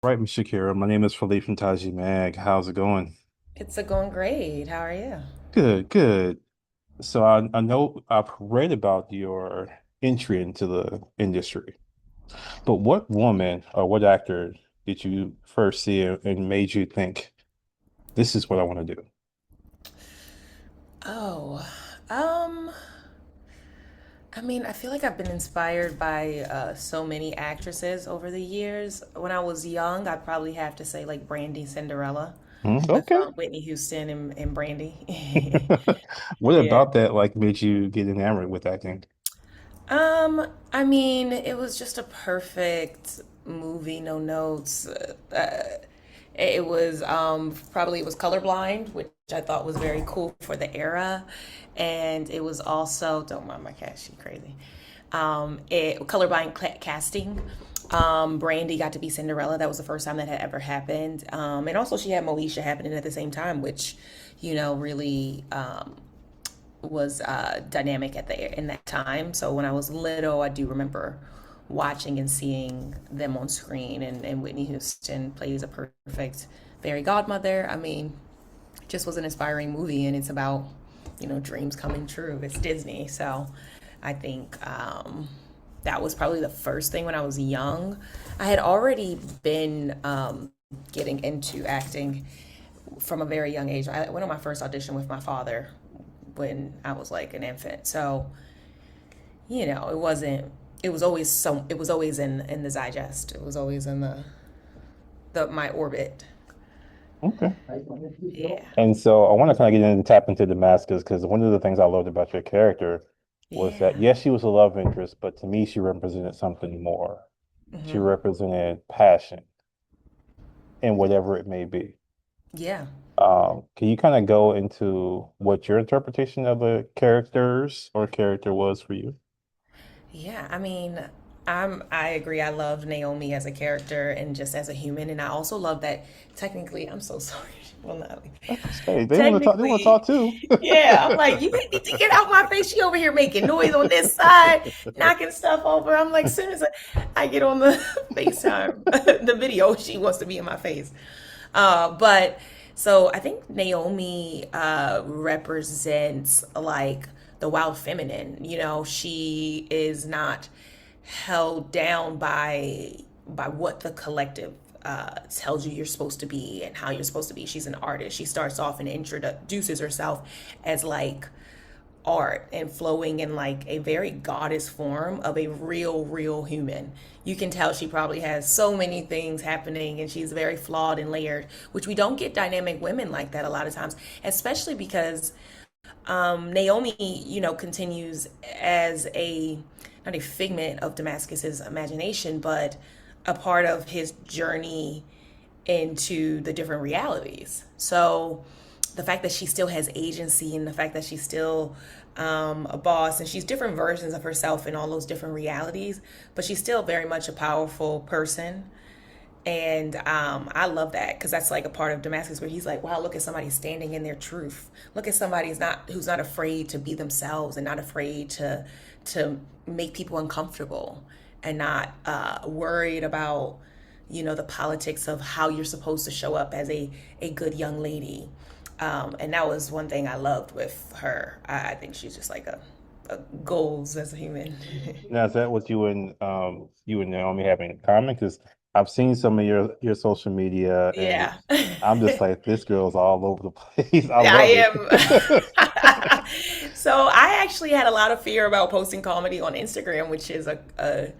Right, Miss Shakira. My name is Philippe from Taji Mag. How's it going? It's a going great. How are you? Good, good. So I know I've read about your entry into the industry, but what woman or what actor did you first see and made you think this is what I want to do? Oh, um, I mean, I feel like I've been inspired by so many actresses over the years. When I was young, I'd probably have to say like Brandy Cinderella with Okay. Whitney Houston and Brandy. What Yeah. about that like made you get enamored with acting? I mean, it was just a perfect movie, no notes. It was probably it was colorblind, which I thought was very cool for the era, and it was also don't mind my cat, she crazy. It colorblind casting. Brandy got to be Cinderella. That was the first time that had ever happened, and also she had Moesha happening at the same time, which really was dynamic at the in that time. So when I was little, I do remember watching and seeing them on screen, and Whitney Houston plays a perfect fairy godmother. I mean, it just was an inspiring movie, and it's about dreams coming true. It's Disney, so I think that was probably the first thing when I was young. I had already been getting into acting from a very young age. I went on my first audition with my father when I was like an infant. So, it wasn't it was always in the digest. It was always in the my orbit. Okay. Yeah. And so I want to kind of get in and tap into Damascus because one of the things I loved about your character was that Yeah. yes, she was a love interest, but to me, she represented something more. She Hmm. represented passion in whatever it may be. Yeah. Can you kind of go into what your interpretation of the characters or character was for you? Yeah, I mean, I agree. I love Naomi as a character and just as a human, and I also love that technically. I'm so sorry. Well, not Hey, they want to talk. They want to technically. talk too. Yeah, I'm like, you need to get out my face. She over here making noise on this side, knocking stuff over. I'm like, soon as I get on the FaceTime, the video, she wants to be in my face. But so I think Naomi represents like the wild feminine. She is not held down by what the collective tells you you're supposed to be and how you're supposed to be. She's an artist. She starts off and introduces herself as like art and flowing in like a very goddess form of a real human. You can tell she probably has so many things happening and she's very flawed and layered, which we don't get dynamic women like that a lot of times, especially because Naomi, continues as a not a figment of Damascus's imagination, but a part of his journey into the different realities. So the fact that she still has agency and the fact that she's still a boss and she's different versions of herself in all those different realities, but she's still very much a powerful person. And I love that because that's like a part of Damascus where he's like, wow, look at somebody standing in their truth. Look at somebody who's not afraid to be themselves and not afraid to make people uncomfortable and not worried about the politics of how you're supposed to show up as a good young lady. And that was one thing I loved with her. I think she's just like a goals as a human. Now, is that what you and Naomi have in common? Because I've seen some of your social media, and Yeah. I'm just like, this girl's all over the place. I love I it. am. So I actually had a lot of fear about posting comedy on Instagram, which is a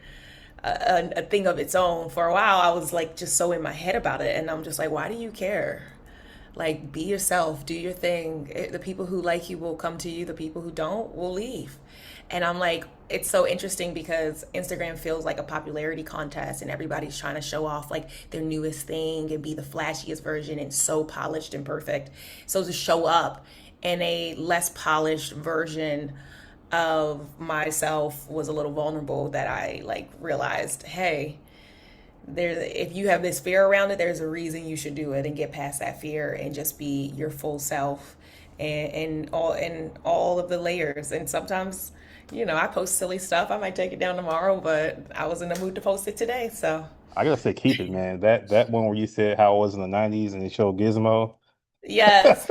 thing of its own. For a while, I was like just so in my head about it, and I'm just like, why do you care? Like, be yourself, do your thing. The people who like you will come to you. The people who don't will leave. And I'm like, it's so interesting because Instagram feels like a popularity contest and everybody's trying to show off like their newest thing and be the flashiest version and so polished and perfect. So to show up in a less polished version of myself was a little vulnerable that I like realized, hey, there if you have this fear around it, there's a reason you should do it and get past that fear and just be your full self and all of the layers. And sometimes I post silly stuff. I might take it down tomorrow, but I was in the mood to post it today, so I gotta say, keep it, man. That one where you said how it was in the '90s and it showed Gizmo. Yes.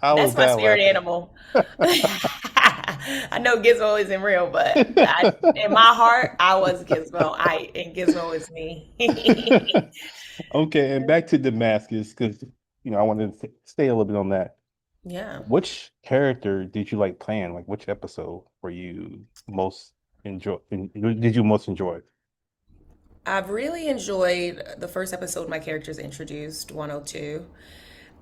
I was That's my that spirit laughing. animal. I know Gizmo isn't real, but in my heart, I was Gizmo. And Gizmo is me. Okay, and back to Damascus because I wanted to stay a little bit on that. Yeah. Which character did you like playing? Like, which episode were you most did you most enjoy? I've really enjoyed the first episode my characters introduced, 102.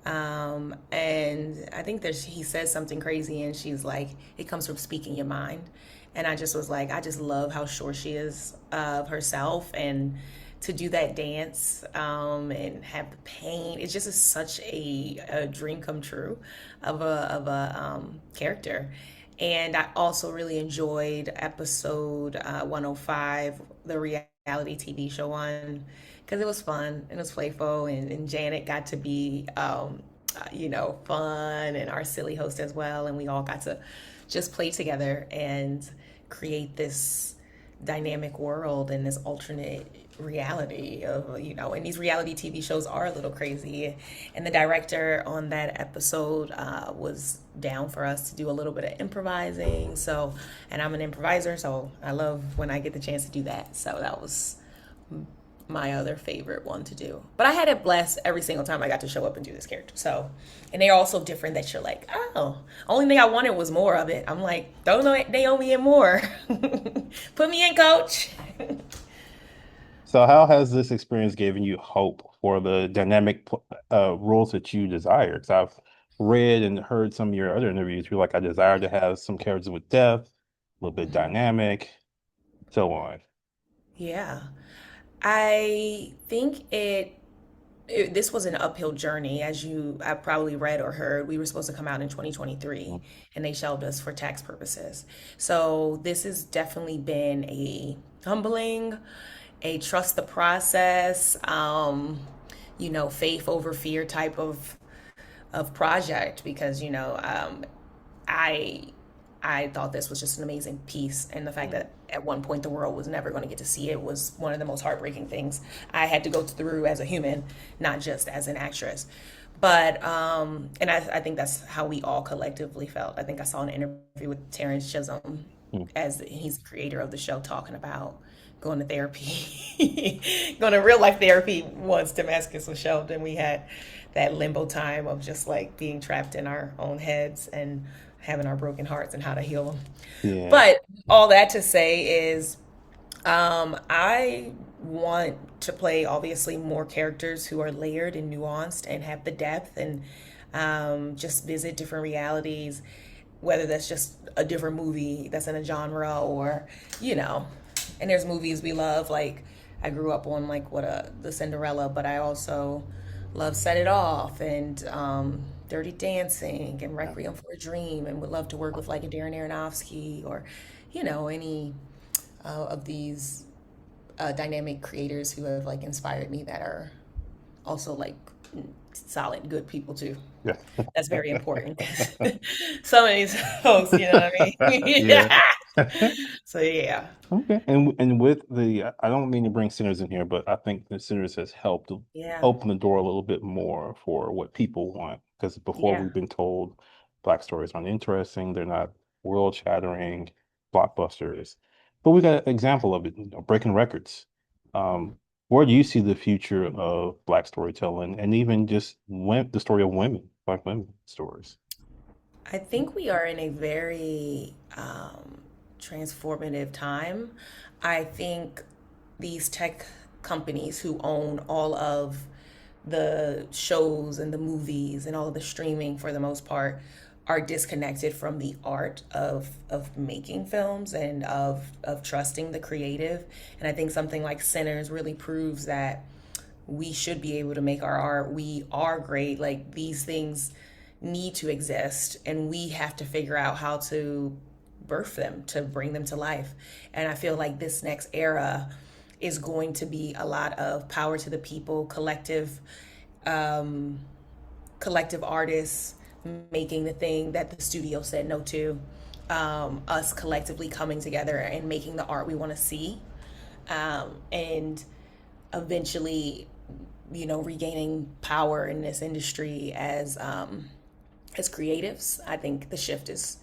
And I think that he says something crazy, and she's like, it comes from speaking your mind. And I just was like, I just love how sure she is of herself, and to do that dance and have the pain. It's just such a dream come true of a character. And I also really enjoyed episode 105, the reality TV show one, because it was fun and it was playful, and Janet got to be, fun, and our silly host as well. And we all got to just play together and create this dynamic world and this alternate reality of, and these reality TV shows are a little crazy. And the director on that episode was down for us to do a little bit of improvising. So, and I'm an improviser, so I love when I get the chance to do that. So that was my other favorite one to do. But I had a blast every single time I got to show up and do this character. So, and they're all so different that you're like, oh, only thing I wanted was more of it. I'm like, don't know they owe me in more. Put me in, coach. So, how has this experience given you hope for the dynamic roles that you desire? Because I've read and heard some of your other interviews. You're like, I desire to have some characters with depth, a little bit dynamic, so on. Yeah. I think this was an uphill journey, as you I probably read or heard. We were supposed to come out in 2023, and they shelved us for tax purposes. So this has definitely been a humbling, a trust the process, faith over fear type of project, because I I thought this was just an amazing piece, and the fact that at one point the world was never going to get to see it was one of the most heartbreaking things I had to go through as a human, not just as an actress. But and I think that's how we all collectively felt. I think I saw an interview with Terrence Chisholm, Mm. as he's the creator of the show, talking about going to therapy, going to real life therapy once Damascus was shelved, and we had that limbo time of just like being trapped in our own heads and having our broken hearts and how to heal them. Yeah. But all that to say is, I want to play obviously more characters who are layered and nuanced and have the depth, and just visit different realities, whether that's just a different movie that's in a genre, or, you know, and there's movies we love. Like, I grew up on like the Cinderella, but I also love Set It Off, and Dirty Dancing, and Requiem for a Dream, and would love to work with like a Darren Aronofsky, or any of these dynamic creators who have like inspired me, that are also like solid good people too. Yeah. That's very important. Some of these folks, you know what I mean? Yeah. Yeah. So yeah. Okay. And with I don't mean to bring Sinners in here, but I think the Sinners has helped to Yeah. open the door a little bit more for what people want. Because before Yeah. we've been told Black stories aren't interesting, they're not world-shattering blockbusters. But we got an example of it, breaking records. Where do you see the future of Black storytelling, and even just the story of women, Black women stories? I think we are in a very transformative time. I think these tech companies who own all of the shows and the movies and all of the streaming, for the most part, are disconnected from the art of making films, and of trusting the creative. And I think something like Sinners really proves that we should be able to make our art. We are great. Like, these things need to exist, and we have to figure out how to birth them, to bring them to life. And I feel like this next era is going to be a lot of power to the people, collective artists making the thing that the studio said no to, us collectively coming together and making the art we want to see. and eventually, regaining power in this industry as creatives. I think the shift is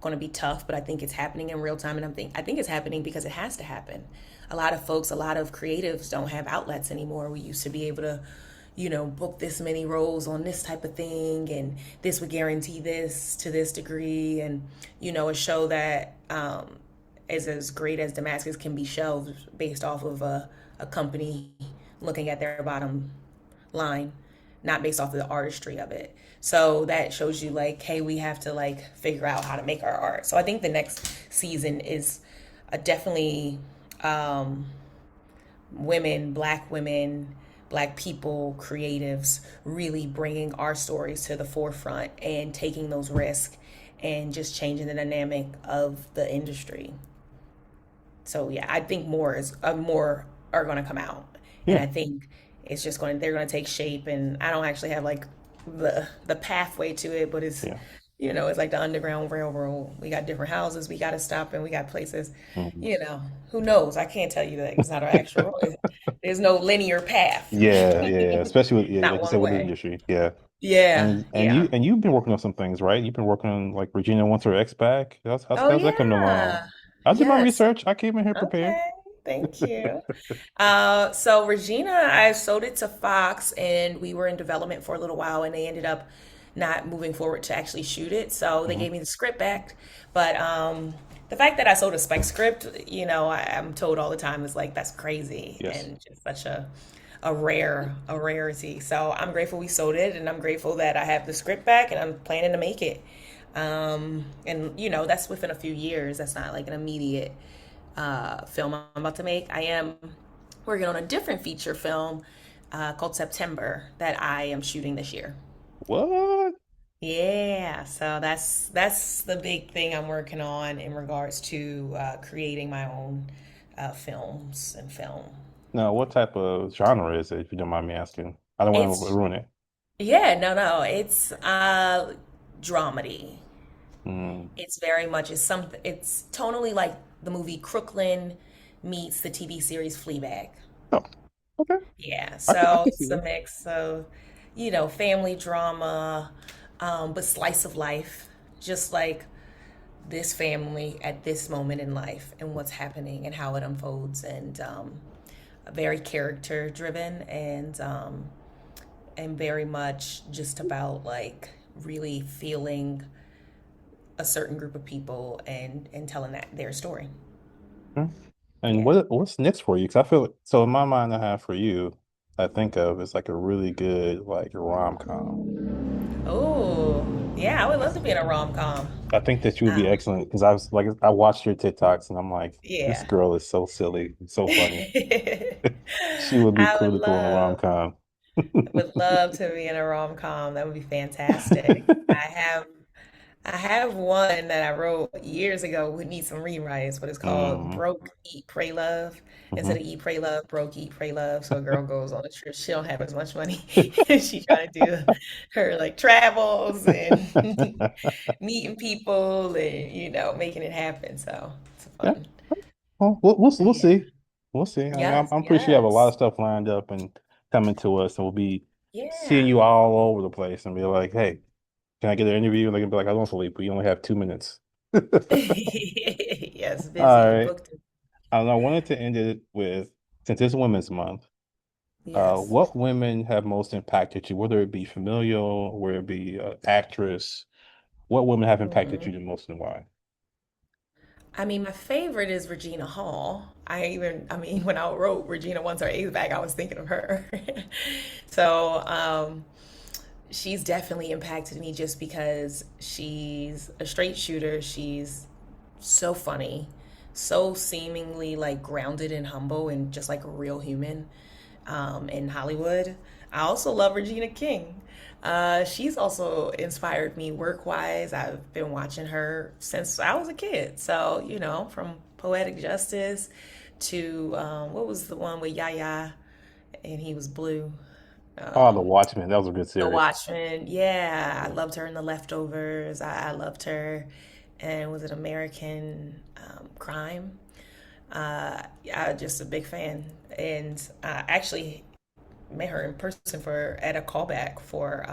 going to be tough, but I think it's happening in real time, and I think it's happening because it has to happen. A lot of folks, a lot of creatives don't have outlets anymore. We used to be able to, book this many roles on this type of thing, and this would guarantee this to this degree, and a show that is as great as Damascus can be shelved based off of a company looking at their bottom line, not based off of the artistry of it. So that shows you like, hey, we have to like figure out how to make our art. So I think the next season is definitely um, women, black people, creatives really bringing our stories to the forefront and taking those risks and just changing the dynamic of the industry. So yeah, I think more are going to come out, and Yeah, I think they're going to take shape. And I don't actually have like the pathway to it, but yeah. it's like the Underground Railroad. We got different houses we got to stop, and we got places. Mhm. Who knows? I can't tell you that it's not an actual road. There's no linear path, Yeah, yeah. Especially with, yeah, not like you one said, with the way. industry. Yeah. Yeah, And yeah. you've been working on some things, right? You've been working on like Regina wants her ex back. Oh How's that coming along? yeah. I did my Yes. research. I came in here prepared. Okay. Thank you. So Regina, I sold it to Fox, and we were in development for a little while, and they ended up not moving forward to actually shoot it. So they Hmm. gave me the script back. But the fact that I sold a spec script, I'm told all the time is like that's crazy Yes. and just such a rarity. So I'm grateful we sold it, and I'm grateful that I have the script back, and I'm planning to make it. And that's within a few years. That's not like an immediate film I'm about to make. I am working on a different feature film called September that I am shooting this year. What? Yeah, so that's the big thing I'm working on in regards to creating my own films and film. Now, what type of genre is it, if you don't mind me asking? I don't want to It's ruin it. yeah, no, it's dramedy. Mm. It's very much it's tonally like the movie Crooklyn meets the TV series Fleabag. Oh, okay. Yeah, I so can see it's a that. mix of, family drama, but slice of life, just like this family at this moment in life and what's happening and how it unfolds, and very character driven, and very much just about like really feeling a certain group of people and telling that their story. Mm. And Yeah. what's next for you? Because I feel like, so in my mind, I have for you, I think of is like a really good like rom-com. Oh, yeah, I would love to be in a rom com. I think that you would be excellent because I was like I watched your TikToks and I'm like, this Yeah. girl is so silly, so funny. I She would be would critical in a love rom-com. would love to be in a rom com. That would be fantastic. I have one that I wrote years ago would need some rewrites, but it's called Hmm. Broke, Eat, Pray, Love. Instead of Hmm. Eat, Pray, Love, Broke, Eat, Pray, Love. So a girl goes on a trip. She don't have as much money. She trying to do her like travels and meeting people and making it happen. So it's Yeah. fun. Well, But we'll yeah. see. We'll see. I mean, Yes, I'm pretty sure you have a lot of yes. stuff lined up and coming to us, and we'll be seeing Yeah. you all over the place and be like, hey, can I get an interview? And they can be like, I don't sleep, but you only have 2 minutes. Yes, All busy. right. Booked. And I wanted to end it with, since it's Women's Month, Yes. what women have most impacted you, whether it be familial, whether it be actress, what women have impacted you Mhm. the most and why? I mean, my favorite is Regina Hall. When I wrote Regina wants her A's back, I was thinking of her. So, she's definitely impacted me just because she's a straight shooter. She's so funny, so seemingly like grounded and humble and just like a real human in Hollywood. I also love Regina King. She's also inspired me work wise. I've been watching her since I was a kid. So, from Poetic Justice to what was the one with Yaya and he was blue? Oh, The Um, Watchmen. That was a good the series. Watchmen. Yeah, I loved her in The Leftovers. I loved her. And was it American Crime? I'm just a big fan, and actually met her in person for at a callback for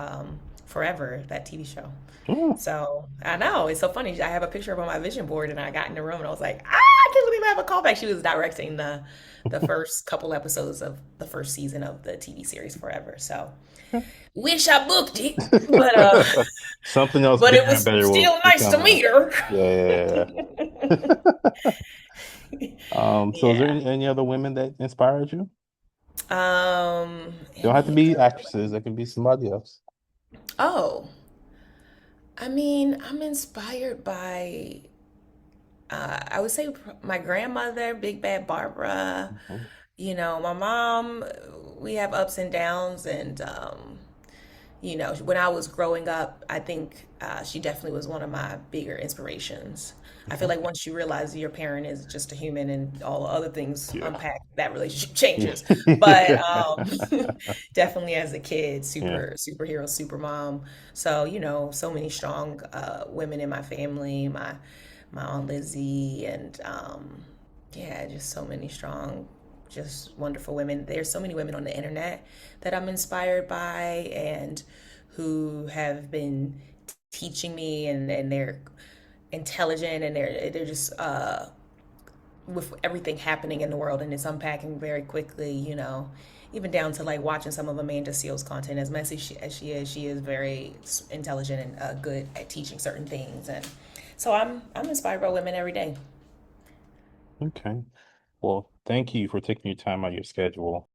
Forever, that TV show. Oh, So I know it's so funny. I have a picture of her on my vision board, and I got in the room and I was like, I can't believe I have a callback. She was directing the first couple episodes of the first season of the TV series Forever. So wish I booked it, something else but it bigger and was better still will nice to come up. meet her. Yeah. Yeah. So is there Yeah. any other women that inspired you? Don't have to Any be other actresses, it can be somebody else. Oh, I mean, I'm inspired by, I would say my grandmother, Big Bad Barbara. Mhm. You know, my mom, we have ups and downs. And, you know, when I was growing up, I think she definitely was one of my bigger inspirations. I feel Okay. like once you realize your parent is just a human and all the other things Yeah. unpack, that relationship changes. But Yeah. definitely as a kid, Yeah. superhero, super mom. So, you know, so many strong women in my family, my Aunt Lizzie, and yeah, just so many strong, just wonderful women. There's so many women on the internet that I'm inspired by and who have been teaching me, and they're intelligent, and they're just with everything happening in the world, and it's unpacking very quickly, you know, even down to like watching some of Amanda Seal's content. As messy as she is very intelligent and good at teaching certain things. And so I'm inspired by women every day. Okay. Well, thank you for taking your time out of your schedule